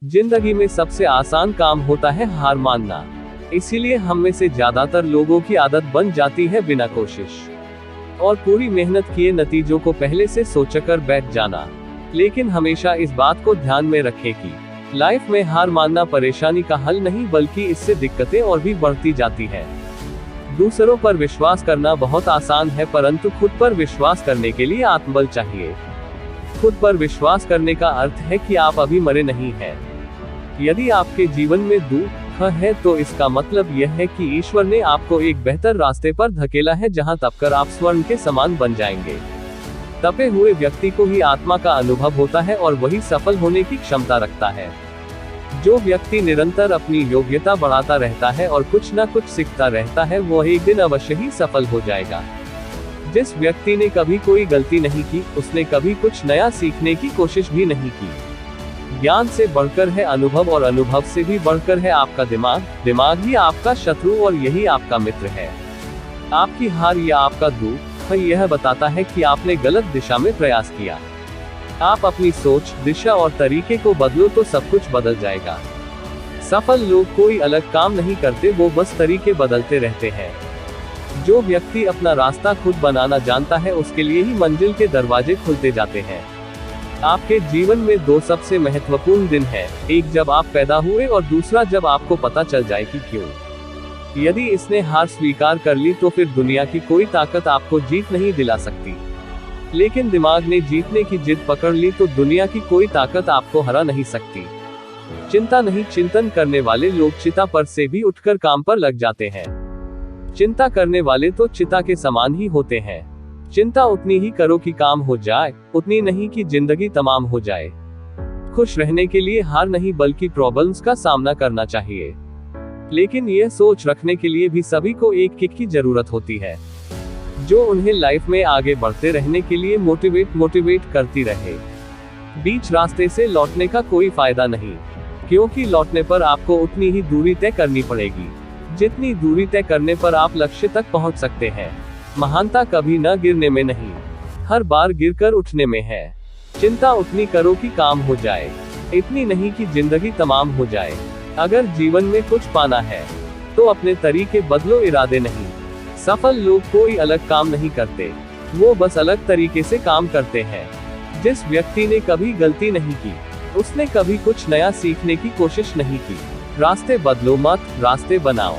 जिंदगी में सबसे आसान काम होता है हार मानना। इसीलिए हम में से ज्यादातर लोगों की आदत बन जाती है बिना कोशिश और पूरी मेहनत किए नतीजों को पहले से सोचकर बैठ जाना। लेकिन हमेशा इस बात को ध्यान में रखें कि लाइफ में हार मानना परेशानी का हल नहीं, बल्कि इससे दिक्कतें और भी बढ़ती जाती है। दूसरों पर विश्वास करना बहुत आसान है, परंतु खुद पर विश्वास करने के लिए आत्मबल चाहिए। खुद पर विश्वास करने का अर्थ है कि आप अभी मरे नहीं हैं। यदि आपके जीवन में दुख है तो इसका मतलब यह है कि ईश्वर ने आपको एक बेहतर रास्ते पर धकेला है, जहां तपकर आप स्वर्ण के समान बन जाएंगे। तपे हुए व्यक्ति को ही आत्मा का अनुभव होता है और वही सफल होने की क्षमता रखता है। जो व्यक्ति निरंतर अपनी योग्यता बढ़ाता रहता है और कुछ न कुछ सीखता रहता है, वह एक दिन अवश्य ही सफल हो जाएगा। जिस व्यक्ति ने कभी कोई गलती नहीं की, उसने कभी कुछ नया सीखने की कोशिश भी नहीं की। ज्ञान से बढ़कर है अनुभव और अनुभव से भी बढ़कर है आपका दिमाग। दिमाग ही आपका शत्रु और यही आपका मित्र है। आपकी हार या आपका दुख यह बताता है कि आपने गलत दिशा में प्रयास किया। आप अपनी सोच, दिशा और तरीके को बदलो तो सब कुछ बदल जाएगा। सफल लोग कोई अलग काम नहीं करते, वो बस तरीके बदलते रहते हैं। जो व्यक्ति अपना रास्ता खुद बनाना जानता है, उसके लिए ही मंजिल के दरवाजे खुलते जाते हैं। आपके जीवन में दो सबसे महत्वपूर्ण दिन हैं, एक जब आप पैदा हुए और दूसरा जब आपको पता चल जाए कि क्यों। यदि इसने हार स्वीकार कर ली तो फिर दुनिया की कोई ताकत आपको जीत नहीं दिला सकती। लेकिन दिमाग ने जीतने की जिद पकड़ ली तो दुनिया की कोई ताकत आपको हरा नहीं सकती। चिंता नहीं, चिंतन करने वाले लोग चिता पर से भी उठकर काम पर लग जाते हैं। चिंता करने वाले तो चिता के समान ही होते हैं। चिंता उतनी ही करो कि काम हो जाए, उतनी नहीं कि जिंदगी तमाम हो जाए। खुश रहने के लिए हार नहीं बल्कि प्रॉब्लम्स का सामना करना चाहिए। लेकिन यह सोच रखने के लिए भी सभी को एक किक की जरूरत होती है, जो उन्हें लाइफ में आगे बढ़ते रहने के लिए मोटिवेट करती रहे। बीच रास्ते से लौटने का कोई फायदा नहीं, क्योंकि लौटने पर आपको उतनी ही दूरी तय करनी पड़ेगी जितनी दूरी तय करने पर आप लक्ष्य तक पहुंच सकते हैं। महानता कभी न गिरने में नहीं, हर बार गिरकर उठने में है। चिंता उतनी करो कि काम हो जाए, इतनी नहीं कि जिंदगी तमाम हो जाए। अगर जीवन में कुछ पाना है तो अपने तरीके बदलो, इरादे नहीं। सफल लोग कोई अलग काम नहीं करते, वो बस अलग तरीके से काम करते हैं। जिस व्यक्ति ने कभी गलती नहीं की, उसने कभी कुछ नया सीखने की कोशिश नहीं की। रास्ते बदलो मत, रास्ते बनाओ।